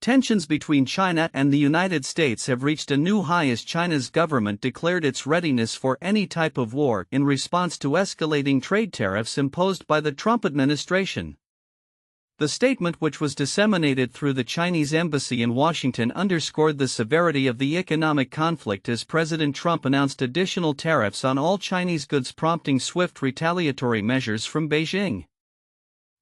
Tensions between China and the United States have reached a new high as China's government declared its readiness for any type of war in response to escalating trade tariffs imposed by the Trump administration. The statement, which was disseminated through the Chinese embassy in Washington, underscored the severity of the economic conflict as President Trump announced additional tariffs on all Chinese goods, prompting swift retaliatory measures from Beijing.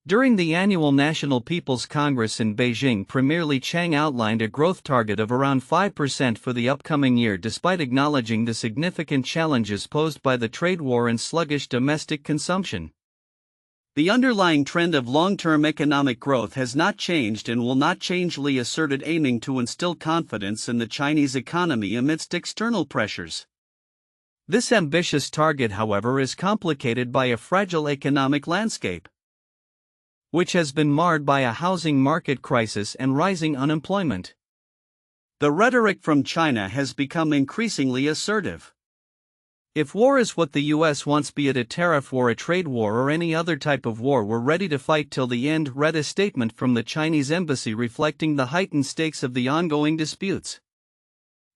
During the annual National People's Congress in Beijing, Premier Li Qiang outlined a growth target of around 5% for the upcoming year, despite acknowledging the significant challenges posed by the trade war and sluggish domestic consumption. The underlying trend of long-term economic growth has not changed and will not change, Li asserted, aiming to instill confidence in the Chinese economy amidst external pressures. This ambitious target, however, is complicated by a fragile economic landscape, which has been marred by a housing market crisis and rising unemployment. The rhetoric from China has become increasingly assertive. If war is what the U.S. wants, be it a tariff war, a trade war, or any other type of war, we're ready to fight till the end, read a statement from the Chinese embassy reflecting the heightened stakes of the ongoing disputes.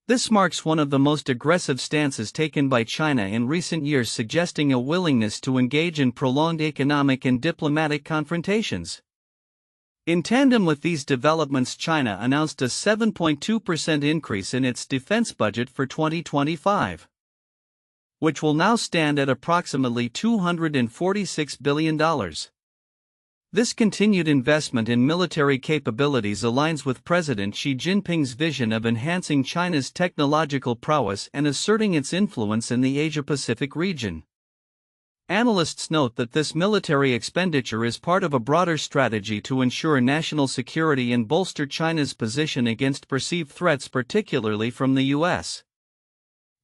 This marks one of the most aggressive stances taken by China in recent years, suggesting a willingness to engage in prolonged economic and diplomatic confrontations. In tandem with these developments, China announced a 7.2% increase in its defense budget for 2025. Which will now stand at approximately $246 billion. This continued investment in military capabilities aligns with President Xi Jinping's vision of enhancing China's technological prowess and asserting its influence in the Asia-Pacific region. Analysts note that this military expenditure is part of a broader strategy to ensure national security and bolster China's position against perceived threats, particularly from the U.S.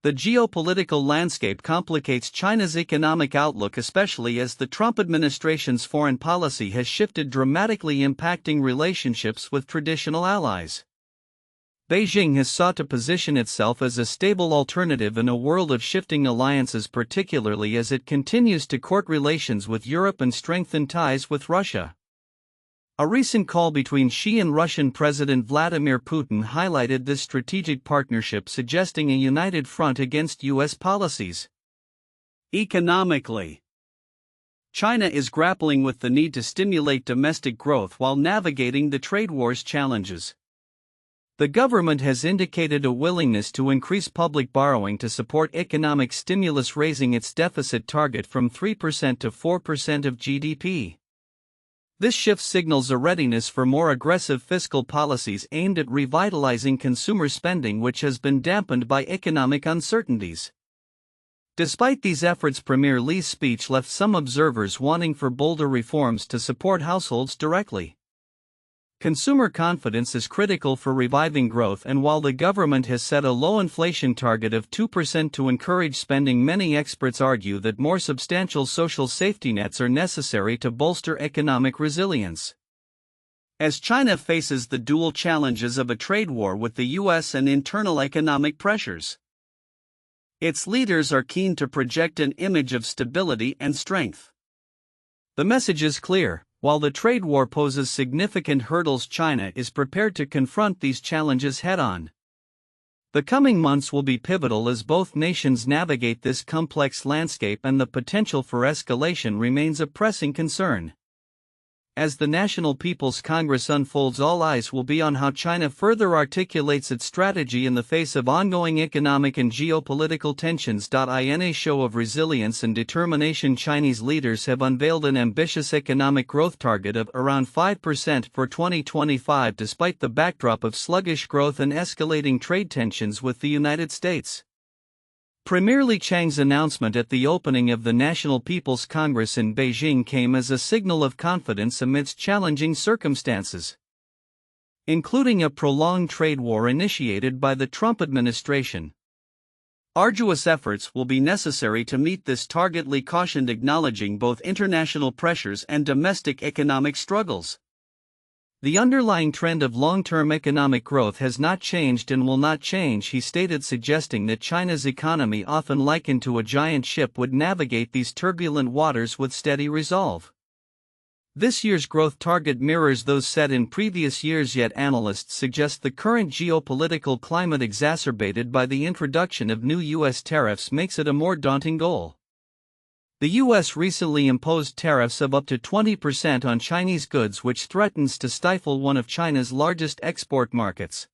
The geopolitical landscape complicates China's economic outlook, especially as the Trump administration's foreign policy has shifted dramatically, impacting relationships with traditional allies. Beijing has sought to position itself as a stable alternative in a world of shifting alliances, particularly as it continues to court relations with Europe and strengthen ties with Russia. A recent call between Xi and Russian President Vladimir Putin highlighted this strategic partnership, suggesting a united front against U.S. policies. Economically, China is grappling with the need to stimulate domestic growth while navigating the trade war's challenges. The government has indicated a willingness to increase public borrowing to support economic stimulus, raising its deficit target from 3% to 4% of GDP. This shift signals a readiness for more aggressive fiscal policies aimed at revitalizing consumer spending, which has been dampened by economic uncertainties. Despite these efforts, Premier Li's speech left some observers wanting for bolder reforms to support households directly. Consumer confidence is critical for reviving growth, and while the government has set a low inflation target of 2% to encourage spending, many experts argue that more substantial social safety nets are necessary to bolster economic resilience. As China faces the dual challenges of a trade war with the U.S. and internal economic pressures, its leaders are keen to project an image of stability and strength. The message is clear. While the trade war poses significant hurdles, China is prepared to confront these challenges head-on. The coming months will be pivotal as both nations navigate this complex landscape, and the potential for escalation remains a pressing concern. As the National People's Congress unfolds, all eyes will be on how China further articulates its strategy in the face of ongoing economic and geopolitical tensions. In a show of resilience and determination, Chinese leaders have unveiled an ambitious economic growth target of around 5% for 2025, despite the backdrop of sluggish growth and escalating trade tensions with the United States. Premier Li Qiang's announcement at the opening of the National People's Congress in Beijing came as a signal of confidence amidst challenging circumstances, including a prolonged trade war initiated by the Trump administration. Arduous efforts will be necessary to meet this target, Li cautioned, acknowledging both international pressures and domestic economic struggles. The underlying trend of long-term economic growth has not changed and will not change, he stated, suggesting that China's economy, often likened to a giant ship, would navigate these turbulent waters with steady resolve. This year's growth target mirrors those set in previous years, yet analysts suggest the current geopolitical climate exacerbated by the introduction of new U.S. tariffs makes it a more daunting goal. The U.S. recently imposed tariffs of up to 20% on Chinese goods, which threatens to stifle one of China's largest export markets,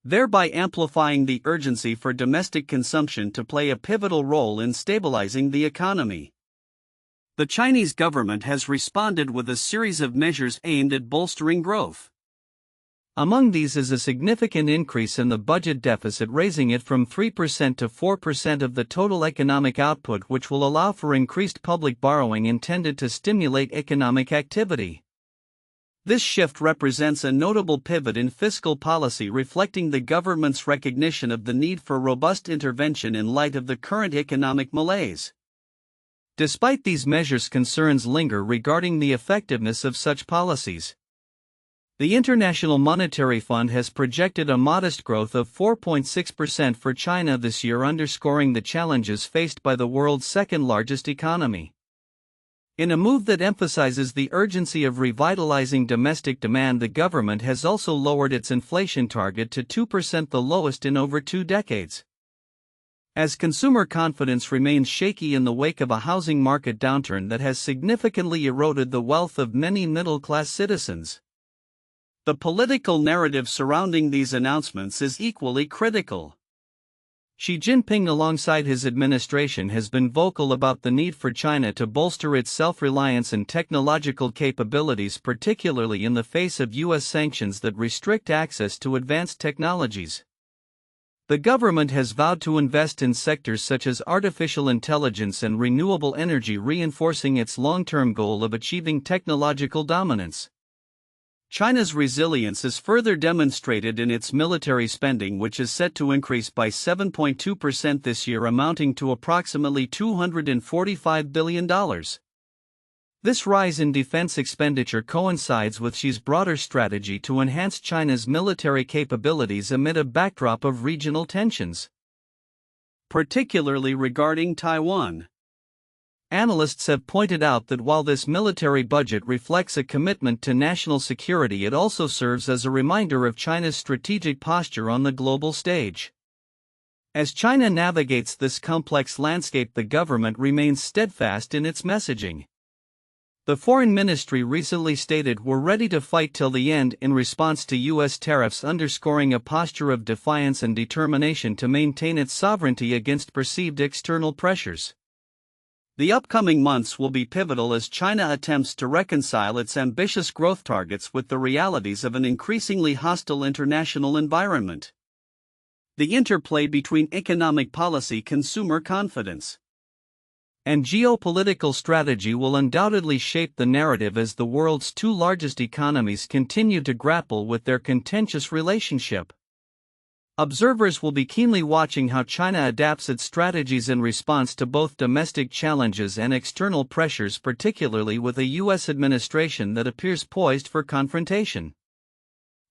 thereby amplifying the urgency for domestic consumption to play a pivotal role in stabilizing the economy. The Chinese government has responded with a series of measures aimed at bolstering growth. Among these is a significant increase in the budget deficit, raising it from 3% to 4% of the total economic output, which will allow for increased public borrowing intended to stimulate economic activity. This shift represents a notable pivot in fiscal policy, reflecting the government's recognition of the need for robust intervention in light of the current economic malaise. Despite these measures, concerns linger regarding the effectiveness of such policies. The International Monetary Fund has projected a modest growth of 4.6% for China this year, underscoring the challenges faced by the world's second-largest economy. In a move that emphasizes the urgency of revitalizing domestic demand, the government has also lowered its inflation target to 2%, the lowest in over 2 decades. As consumer confidence remains shaky in the wake of a housing market downturn that has significantly eroded the wealth of many middle-class citizens, the political narrative surrounding these announcements is equally critical. Xi Jinping, alongside his administration, has been vocal about the need for China to bolster its self-reliance and technological capabilities, particularly in the face of U.S. sanctions that restrict access to advanced technologies. The government has vowed to invest in sectors such as artificial intelligence and renewable energy, reinforcing its long-term goal of achieving technological dominance. China's resilience is further demonstrated in its military spending, which is set to increase by 7.2% this year, amounting to approximately $245 billion. This rise in defense expenditure coincides with Xi's broader strategy to enhance China's military capabilities amid a backdrop of regional tensions, particularly regarding Taiwan. Analysts have pointed out that while this military budget reflects a commitment to national security, it also serves as a reminder of China's strategic posture on the global stage. As China navigates this complex landscape, the government remains steadfast in its messaging. The Foreign Ministry recently stated, "We're ready to fight till the end," in response to U.S. tariffs, underscoring a posture of defiance and determination to maintain its sovereignty against perceived external pressures. The upcoming months will be pivotal as China attempts to reconcile its ambitious growth targets with the realities of an increasingly hostile international environment. The interplay between economic policy, consumer confidence, and geopolitical strategy will undoubtedly shape the narrative as the world's 2 largest economies continue to grapple with their contentious relationship. Observers will be keenly watching how China adapts its strategies in response to both domestic challenges and external pressures, particularly with a U.S. administration that appears poised for confrontation.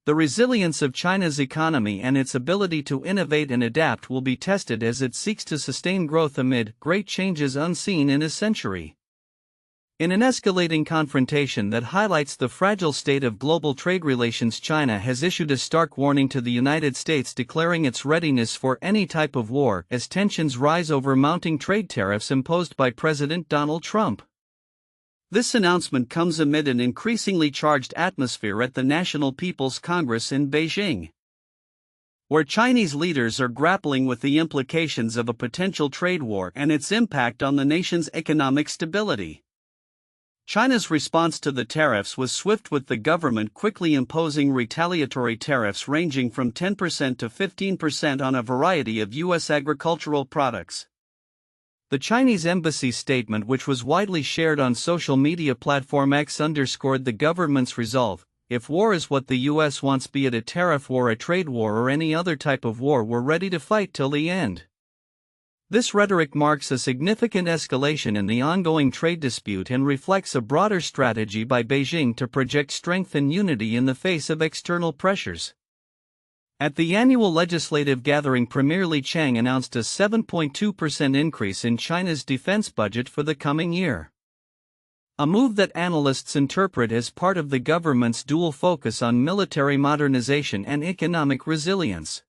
The resilience of China's economy and its ability to innovate and adapt will be tested as it seeks to sustain growth amid great changes unseen in a century. In an escalating confrontation that highlights the fragile state of global trade relations, China has issued a stark warning to the United States, declaring its readiness for any type of war as tensions rise over mounting trade tariffs imposed by President Donald Trump. This announcement comes amid an increasingly charged atmosphere at the National People's Congress in Beijing, where Chinese leaders are grappling with the implications of a potential trade war and its impact on the nation's economic stability. China's response to the tariffs was swift, with the government quickly imposing retaliatory tariffs ranging from 10% to 15% on a variety of U.S. agricultural products. The Chinese embassy's statement, which was widely shared on social media platform X, underscored the government's resolve. "If war is what the U.S. wants, be it a tariff war, a trade war, or any other type of war, we're ready to fight till the end." This rhetoric marks a significant escalation in the ongoing trade dispute and reflects a broader strategy by Beijing to project strength and unity in the face of external pressures. At the annual legislative gathering, Premier Li Qiang announced a 7.2% increase in China's defense budget for the coming year. a move that analysts interpret as part of the government's dual focus on military modernization and economic resilience.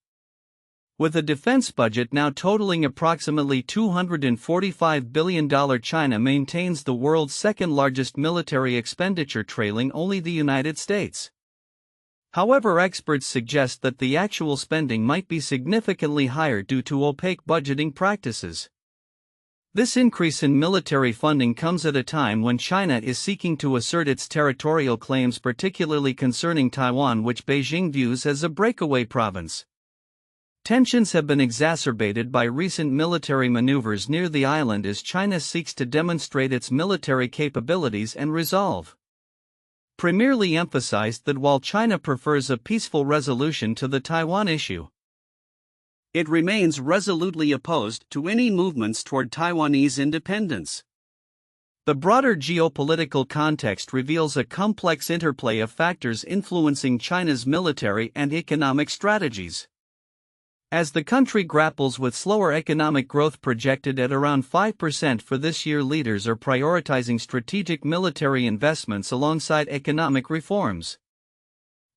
With a defense budget now totaling approximately $245 billion, China maintains the world's second-largest military expenditure, trailing only the United States. However, experts suggest that the actual spending might be significantly higher due to opaque budgeting practices. This increase in military funding comes at a time when China is seeking to assert its territorial claims, particularly concerning Taiwan, which Beijing views as a breakaway province. Tensions have been exacerbated by recent military maneuvers near the island as China seeks to demonstrate its military capabilities and resolve. Premier Li emphasized that while China prefers a peaceful resolution to the Taiwan issue, it remains resolutely opposed to any movements toward Taiwanese independence. The broader geopolitical context reveals a complex interplay of factors influencing China's military and economic strategies. As the country grapples with slower economic growth projected at around 5% for this year, leaders are prioritizing strategic military investments alongside economic reforms.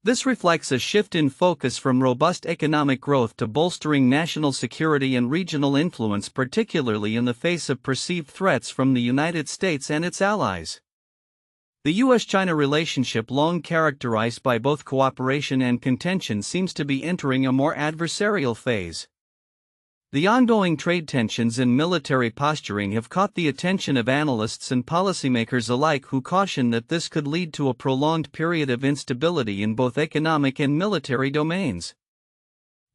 This reflects a shift in focus from robust economic growth to bolstering national security and regional influence, particularly in the face of perceived threats from the United States and its allies. The U.S.-China relationship, long characterized by both cooperation and contention, seems to be entering a more adversarial phase. The ongoing trade tensions and military posturing have caught the attention of analysts and policymakers alike, who caution that this could lead to a prolonged period of instability in both economic and military domains.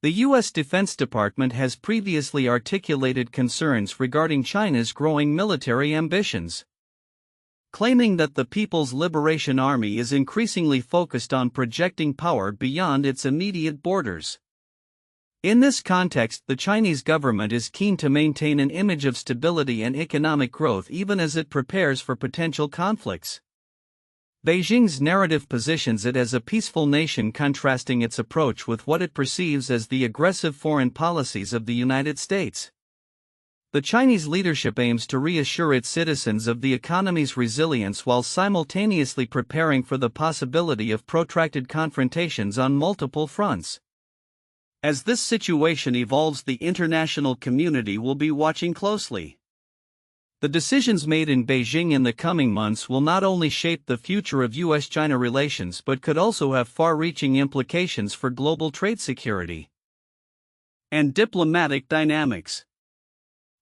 The U.S. Defense Department has previously articulated concerns regarding China's growing military ambitions, claiming that the People's Liberation Army is increasingly focused on projecting power beyond its immediate borders. In this context, the Chinese government is keen to maintain an image of stability and economic growth even as it prepares for potential conflicts. Beijing's narrative positions it as a peaceful nation, contrasting its approach with what it perceives as the aggressive foreign policies of the United States. The Chinese leadership aims to reassure its citizens of the economy's resilience while simultaneously preparing for the possibility of protracted confrontations on multiple fronts. As this situation evolves, the international community will be watching closely. The decisions made in Beijing in the coming months will not only shape the future of U.S.-China relations but could also have far-reaching implications for global trade security and diplomatic dynamics.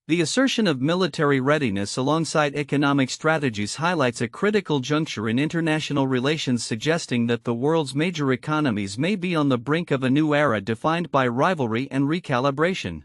The assertion of military readiness alongside economic strategies highlights a critical juncture in international relations, suggesting that the world's major economies may be on the brink of a new era defined by rivalry and recalibration.